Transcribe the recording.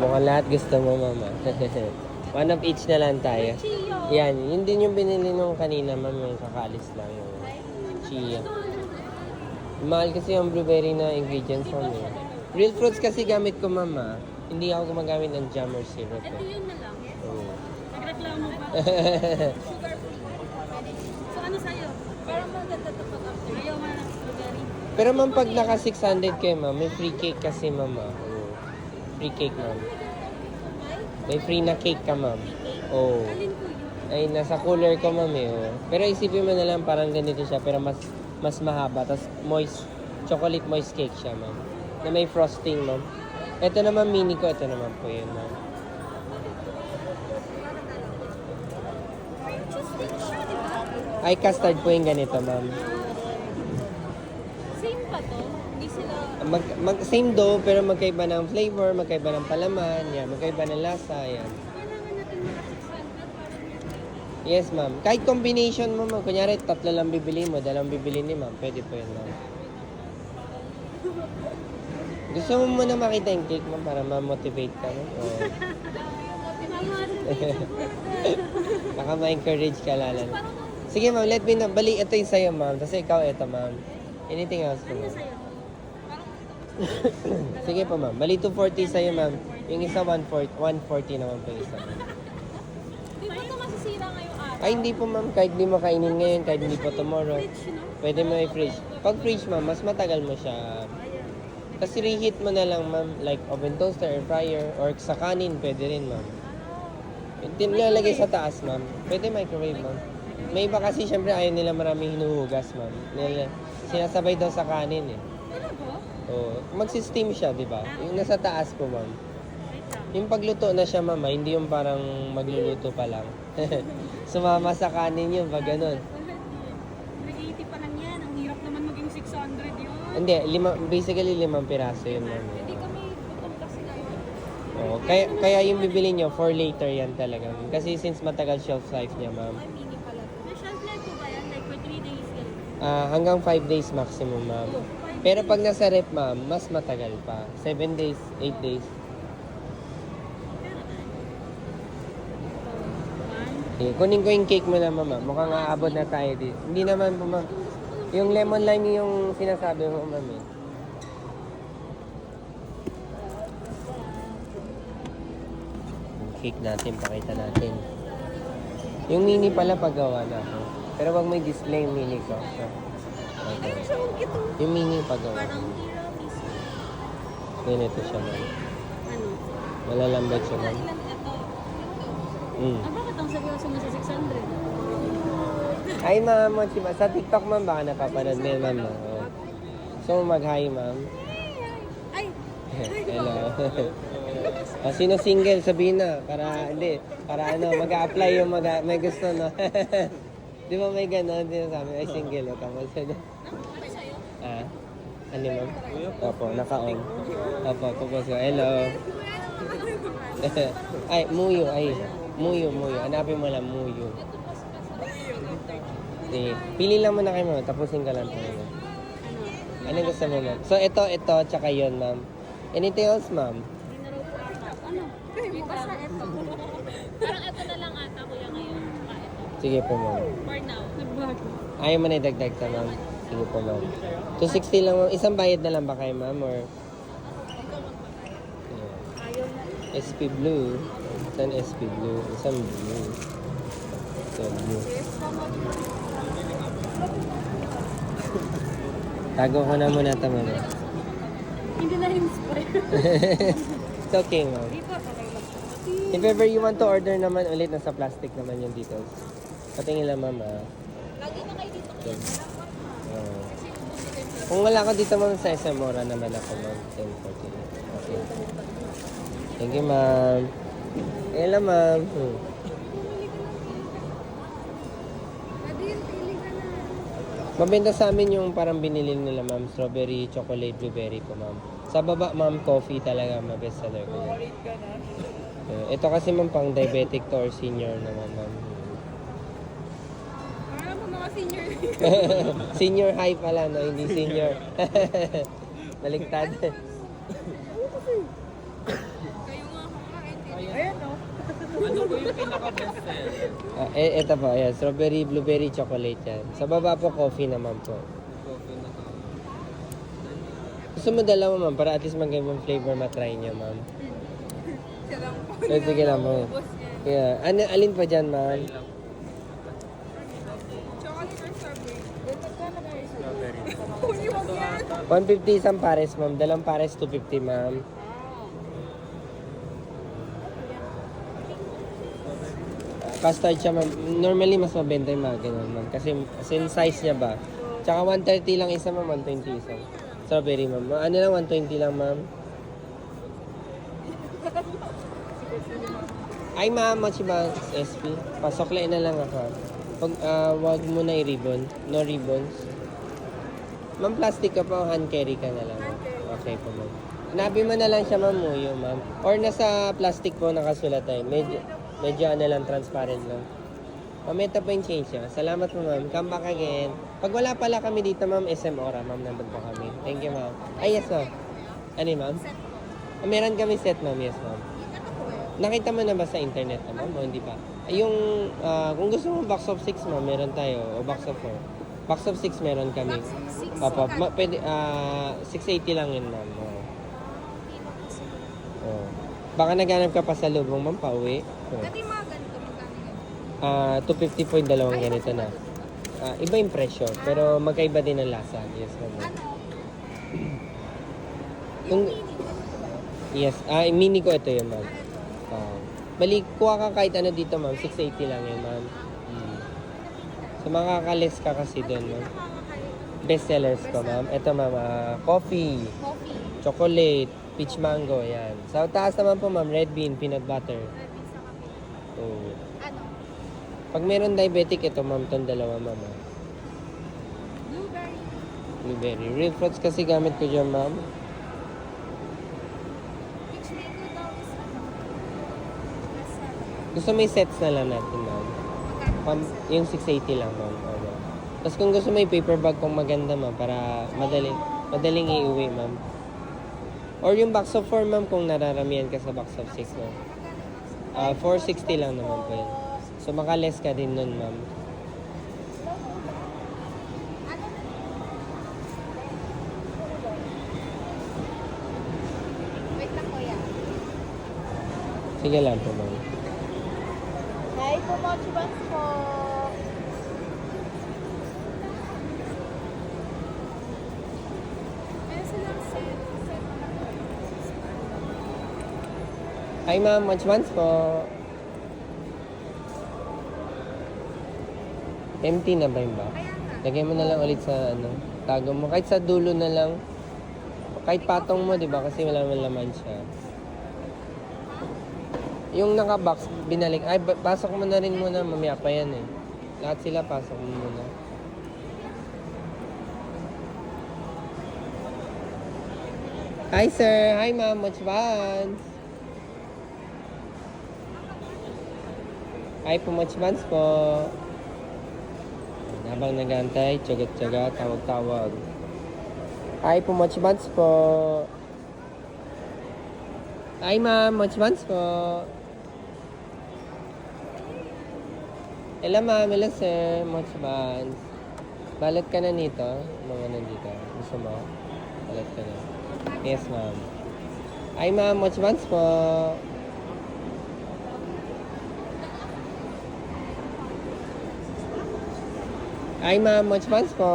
Mukhang lahat gusto mo, mama. One of each na lang tayo. Yan, yun din yung binili nung kanina, ma'am, yung kakaalis lang yung chia. Mahal kasi yung blueberry na ingredients, ma'am. Eh. Real fruits kasi gamit ko, mama. Hindi ako gumagamit ng jam or syrup. Ito yun na lang. Oh. Nagreklamo pa. Sugar free. So ano sa'yo? Parang maganda ito pag after. Ayaw nga ng blueberry. Pero ma'am, pag naka 600 kayo, ma'am, may free cake kasi, mama. Oh. Free cake, ma'am. May free na cake ka, ma'am. Oh. Alin po yun? Ay, nasa cooler ko, ma'am, eh. Oh. Pero isipin mo na lang, parang ganito siya, pero mas mahaba. Tapos moist, chocolate moist cake siya, ma'am. Na may frosting, ma'am. Ito naman mini ko, ito naman po yun, ma'am. Ay, custard po yung ganito, ma'am. Same pa to? Hindi sila... Same dough, pero magkaiba ng flavor, magkaiba ng palaman, yan, magkaiba ng lasa, yan. Kailangan natin mga 600 para Yes, ma'am. Kahit combination mo, ma'am. Kunyari, 3 lang bibili mo, 2 bibili ni ma'am. Pwede po yun, ma'am. Gusto mo muna makita yung cake, ma'am, para ma-motivate ka, ma'am? O baka ma-encourage ka lalo. Sige, ma'am, let me know. Bali, ito yung sa'yo, ma'am. Tapos ikaw, ito, ma'am. Anything else po, ma'am? Sige po, ma'am. Bali, 240 sa'yo, ma'am. Yung isa, 140 naman po yung isa, ma'am. Di ba ito masisira ngayong araw? Ay, hindi po, ma'am. Kahit di mo kainin ngayon, kahit hindi po tomorrow. Fridge, no? Pwede mo i-fridge. Pag fridge, ma'am, mas matagal mo siya. Kasi reheat mo na lang, ma'am. Like oven toaster, air fryer, or sa kanin, pwede rin, ma'am. Nilalagay sa taas, ma'am. Pwede microwave, ma'am. May iba kasi, syempre, ayaw nila maraming hinuhugas, ma'am. Sinasabay daw sa kanin, eh. Talaga? Oo. Magsi-steam siya, di ba? Yung nasa taas po, ma'am. Wait lang. Yung pagluto na siya, mama, hindi yung parang magluluto pa lang. Sumama sa kanin yun, pag ganun. 380 pa lang yan. Ang hirap naman maging 600 yun. Hindi, basically 5 piraso yun, ma'am. Hindi kami gutom kasi ngayon. Oo, kaya yung bibili nyo, for later yan talaga. Kasi since matagal shelf life niya, ma'am. Ay, mini pala to. May shelf life po ba yan? Like for 3 days yan? Hanggang 5 days maximum, ma'am. Pero pag nasa rep, ma'am, mas matagal pa. 7 days, 8 days. Okay, kunin ko yung cake mo na, ma'am. Mukhang aabot na tayo dito. Hindi naman po, ma'am. Yung lemon lime yung sinasabi mo, ma'am. Eh. Yung cake natin, pakita natin. Yung mini pala paggawa na ako. Pero wag may display yung mini ko. So, okay. Ay, so ito. Yung mini paggawa. Parang tiramisu. Ganito siya, ma'am. Ano? Malalambot siya, ma'am. Ilan ito? Mm. Ah, bakit ang seryoso mo sa 600? Ay, ma'am, sa TikTok, ma'am, baka napapanood mo yun, ma'am. Oh. So, mag-hi, ma'am. Ay! Hello. Sino single, sabihin na. Para, hindi. Para ano, mag-a-apply yung may gusto, no? Di ba may gano'n? Di ba sabi, ay single, o tapos ano? Ah? Ano, ma'am? Opo, naka-on. Opo, tapos, hello. Ay, muyo, ay. Muyo. Hanapin mo lang, muyo. Sige. Pili lang muna kayo, ma'am. Tapusin ka lang po. Ano gusto mo, ma'am? So, ito, tsaka yun, ma'am. Anything else, ma'am? Hindi na raw po ata. Ano? Wait lang. Ito. Parang ito na lang ata kuya ngayon. Saka ito. Sige po, ma'am. For now. Nagbago. Ayaw mo na idagdag sa, ma'am. Sige po, ma'am. 260 lang, ma'am. Isang bayad na lang ba kayo, ma'am? Or... Ayaw na. SP Blue. Isang SP Blue. Isang blue. So, blue. Tago ko na muna ito, ma'am. Hindi na inspire. It's okay, ma'am. Di po, okay lang. If ever you want to order naman ulit, nasa plastic naman yung details. Patingin lang, ma'am, ah. Lagi na kayo dito. Yan. Kung wala ka dito, ma'am, sa SM, mura naman ako, ma'am. 10:40. Okay. Thank you, ma'am. Ayan lang, ma'am. Mabenta sa amin yung parang binili nila, ma'am. Strawberry, chocolate, blueberry po, ma'am. Sa baba, ma'am, coffee talaga, best seller ko. Ito kasi, ma'am, pang diabetic to or senior naman, ma'am. Parang po mga senior. Senior high pala, no? Hindi senior. Baliktad. Kayo nga po yung pinaka-best seller. Ito po, ayan, strawberry, blueberry, chocolate yan. Sa baba po, coffee naman po. Coffee na to. Gusto mo dalawa, ma'am, para at least magandang flavor matry niyo, ma'am. Siya lang po. Sige lang, ma'am. Ubus yan. Yeah. Alin pa dyan, ma'am? Chocolate or strawberry? Magkano ba yung Strawberry. Huli, wag yan. 150 isang pares, ma'am. Dalang pares, 250, ma'am. Custard siya, ma'am. Normally, mas mabenta yung mga ganun, ma'am. Kasi size niya ba? Tsaka 130 lang isa, ma'am. 120 isa. Strawberry, ma'am. Ano lang, 120 lang, ma'am. Ay, ma'am, much ba SP? Pasoklein na lang ako. Wag mo na i-ribbon. No ribbons. Ma'am, plastic ka pa o hand carry ka na lang? Okay po, ma'am. Nabi mo na lang siya, ma'am, muyo, ma'am. Or nasa plastic po nakasulat tayo. Medyo ano lang, transparent lang. Ma'am, ito po yung change niya. Salamat po, ma'am. Come back again. Pag wala pala kami dito, ma'am, SM Ora, ma'am, nandun po kami. Thank you, ma'am. Ay, yes, ma'am. Ano yun, ma'am? Meron kami set, ma'am. Yes, ma'am. Nakita mo na ba sa internet, ma'am? O hindi pa? Yung, kung gusto mo box of 6, ma'am, meron tayo. O box of 4. Box of 6 meron kami. Papa, pwede, 680 lang yun, ma'am. Oh. Baka naghanap ka pa sa lubong, ma'am, pauwi. Oh. Dati mga ganito, magkano yan? 250 po yung dalawang ganito na. Iba yung presyo, pero magkaiba din ang lasa. Yes, ma'am. Ano? Kung, yes, mini ko ito yun, ma'am. Bali, kuha ka kahit ano dito, ma'am. 680 lang yun, ma'am. So, makakalis ka kasi doon, ma'am. Best sellers ko, ma'am. Ito, ma'am, coffee, Coffee. chocolate, peach mango, yan. Sa taas naman po, ma'am, red bean, peanut butter. Red bean sa kape. Oh. Ano? Pag meron diabetic, ito, ma'am, itong dalawa, ma'am. Blueberry. Blueberry. Real fruits kasi gamit ko dyan, ma'am. Peach mango daw is ano? Nasa Gusto may sets na lang natin, ma'am. magkano? Yung 680 lang, ma'am. Opo. Tapos kung gusto may paper bag kung maganda, ma'am, para madaling iuwi, ma'am. Or yung box of 4, ma'am, kung nararamihan ka sa box of 6, ma'am. 460 lang naman po yun. So, makaless ka din nun, ma'am. Wait lang, kuya. Sige lang po, ma'am. Hi po, Mochi Buns po. Meron silang set. Hi, ma'am. Much months po. Empty na ba yun ba? Kaya nga. Lagay mo na lang ulit sa ano, tago mo. Kahit sa dulo na lang. Kahit patong mo, di ba? Kasi wala man laman siya. Yung naka-box, binalik. Ay, pasok mo na rin muna. Mamaya pa yan eh. Lahat sila pasok mo muna. Hi, sir. Hi, ma'am. Much buns. Hi po, much buns po. Habang nag-aantay, tsagat-tsaga, tawag-tawag. Hi po, much buns po. Hi, ma'am. Much buns po. Hello, ma'am. Hello, sir. Much buns. Balot ka na nito. Mga nandito. Gusto mo? Balot ka na. Yes, ma'am. Hi, ma'am. Much buns po. Hi, ma'am. Much buns po.